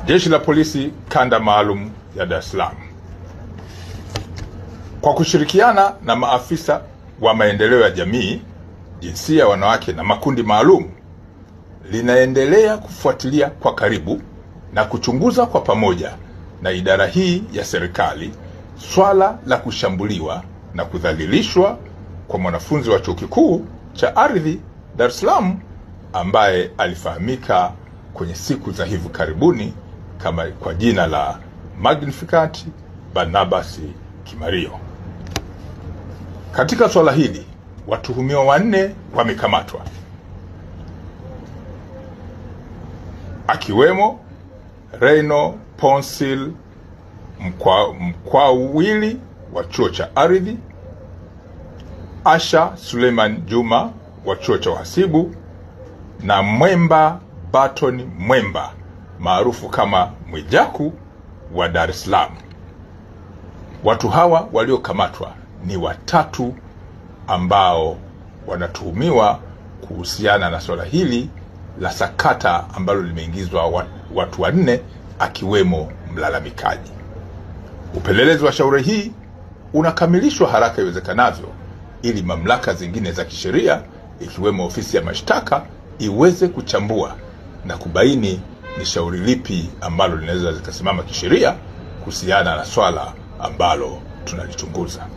Jeshi la Polisi Kanda Maalum ya Dar es Salaam kwa kushirikiana na maafisa wa maendeleo ya jamii, jinsia, wanawake na makundi maalum linaendelea kufuatilia kwa karibu na kuchunguza kwa pamoja na idara hii ya serikali swala la kushambuliwa na kudhalilishwa kwa mwanafunzi wa Chuo Kikuu cha Ardhi Dar es Salaam ambaye alifahamika kwenye siku za hivi karibuni kama kwa jina la Magnificat Barnabas Kimario. Katika swala hili watuhumiwa 4 wamekamatwa, akiwemo Reno Ponsil Mkwawili wa Chuo cha Ardhi, Asha Suleiman Juma wa Chuo cha Uhasibu na Mwemba Baton Mwemba maarufu kama Mwijaku wa Dar es Salaam. Watu hawa waliokamatwa ni watatu ambao wanatuhumiwa kuhusiana na swala hili la sakata ambalo limeingizwa watu 4 akiwemo mlalamikaji. Upelelezi wa shauri hii unakamilishwa haraka iwezekanavyo ili mamlaka zingine za kisheria ikiwemo ofisi ya mashtaka iweze kuchambua na kubaini ni shauri lipi ambalo linaweza zikasimama kisheria kuhusiana na swala ambalo tunalichunguza.